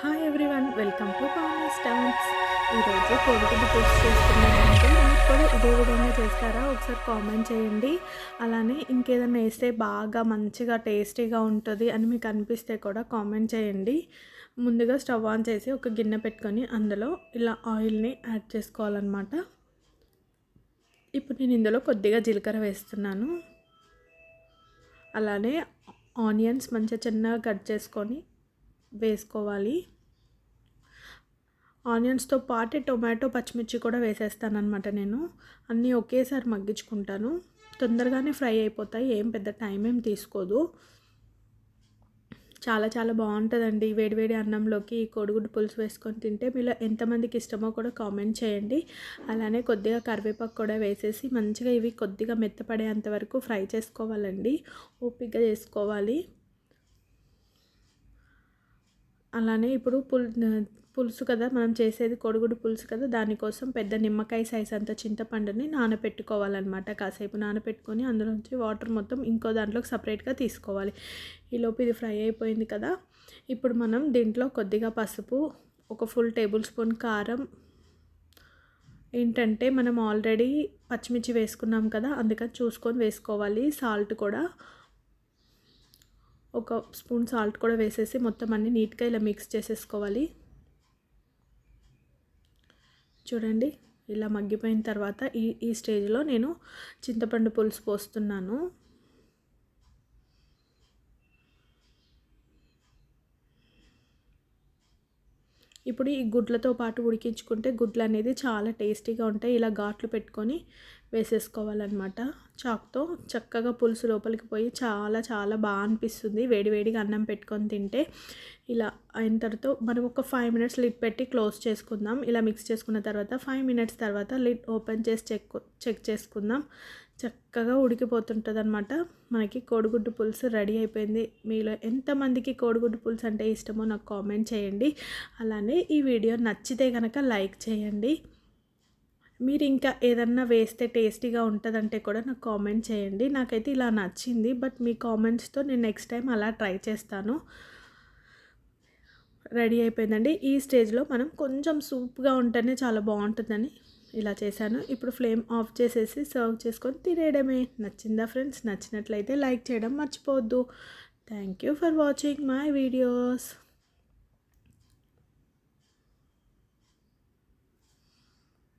Hi everyone, welcome to Pavan స్టౌన్స్. ఈరోజు కోడిగుడ్డు పులుసు చేస్తున్నానంటే మీరు కూడా ఇదే విధంగా చేస్తారా? ఒకసారి కామెంట్ చేయండి. అలానే ఇంకేదైనా వేస్తే బాగా మంచిగా టేస్టీగా ఉంటుంది అని మీకు అనిపిస్తే కూడా కామెంట్ చేయండి. ముందుగా స్టవ్ ఆన్ చేసి ఒక గిన్నె పెట్టుకొని అందులో ఇలా ఆయిల్ని యాడ్ చేసుకోవాలన్నమాట. ఇప్పుడు నేను ఇందులో కొద్దిగా జీలకర్ర వేస్తున్నాను. అలానే ఆనియన్స్ మంచిగా చిన్నగా కట్ చేసుకొని వేసుకోవాలి. ఆనియన్స్తో పాటు టొమాటో, పచ్చిమిర్చి కూడా వేసేస్తానన్నమాట. నేను అన్నీ ఒకేసారి మగ్గించుకుంటాను. తొందరగానే ఫ్రై అయిపోతాయి, ఏం పెద్ద టైం ఏం తీసుకోదు. చాలా చాలా బాగుంటుందండి. వేడివేడి అన్నంలోకి కోడిగుడ్డు పులుసు వేసుకొని తింటే మీలో ఎంతమందికి ఇష్టమో కూడా కామెంట్ చేయండి. అలానే కొద్దిగా కరివేపాకు కూడా వేసేసి మంచిగా ఇవి కొద్దిగా మెత్తపడేంత వరకు ఫ్రై చేసుకోవాలండి. ఓపికగా చేసుకోవాలి. అలానే ఇప్పుడు పులుసు కదా మనం చేసేది, కోడిగుడ్డు పులుసు కదా, దానికోసం పెద్ద నిమ్మకాయ సైజ్ అంత చింతపండుని నానబెట్టుకోవాలన్నమాట. కాసేపు నానబెట్టుకొని అందులోంచి వాటర్ మొత్తం ఇంకో దాంట్లోకి సపరేట్గా తీసుకోవాలి. ఈలోపు ఇది ఫ్రై అయిపోయింది కదా. ఇప్పుడు మనం దీంట్లో కొద్దిగా పసుపు, ఒక ఫుల్ టేబుల్ స్పూన్ కారం, ఏంటంటే మనం ఆల్రెడీ పచ్చిమిర్చి వేసుకున్నాం కదా, అందుకని చూసుకొని వేసుకోవాలి. సాల్ట్ కూడా ఒక స్పూన్ సాల్ట్ కూడా వేసేసి మొత్తం అన్నీ నీట్గా ఇలా మిక్స్ చేసేసుకోవాలి. చూడండి, ఇలా మగ్గిపోయిన తర్వాత ఈ స్టేజ్లో నేను చింతపండు పులుసు పోస్తున్నాను. ఇప్పుడు ఈ గుడ్లతో పాటు ఉడికించుకుంటే గుడ్లు అనేది చాలా టేస్టీగా ఉంటాయి. ఇలా ఘాట్లు పెట్టుకొని వేసేసుకోవాలన్నమాట. చాకుతో చక్కగా పులుసు లోపలికి పోయి చాలా చాలా బాగా అనిపిస్తుంది. వేడివేడిగా అన్నం పెట్టుకొని తింటే. ఇలా అయిన తర్వాత మనం ఒక 5 మినిట్స్ లిడ్ పెట్టి క్లోజ్ చేసుకుందాం. ఇలా మిక్స్ చేసుకున్న తర్వాత 5 మినిట్స్ తర్వాత లిడ్ ఓపెన్ చేసి చెక్ చేసుకుందాం. చక్కగా ఉడికిపోతుంటుంది అనమాట. మనకి కోడిగుడ్డు పులుసు రెడీ అయిపోయింది. మీలో ఎంతమందికి కోడిగుడ్డు పులుసు అంటే ఇష్టమో నాకు కామెంట్ చేయండి. అలానే ఈ వీడియో నచ్చితే కనుక లైక్ చేయండి. మీరు ఇంకా ఏదన్నా వేస్తే టేస్టీగా ఉంటుందంటే కూడా నాకు కామెంట్ చేయండి. నాకైతే ఇలా నచ్చింది, బట్ మీ కామెంట్స్తో నేను నెక్స్ట్ టైం అలా ట్రై చేస్తాను. రెడీ అయిపోయిందండి. ఈ స్టేజ్లో మనం కొంచెం సూప్గా ఉంటేనే చాలా బాగుంటుందని ఇలా చేశాను. ఇప్పుడు ఫ్లేమ్ ఆఫ్ చేసేసి సర్వ్ చేసుకొని తినేయడమే. నచ్చిందా ఫ్రెండ్స్? నచ్చినట్లయితే లైక్ చేయడం మర్చిపోవద్దు. Thank you for watching my videos.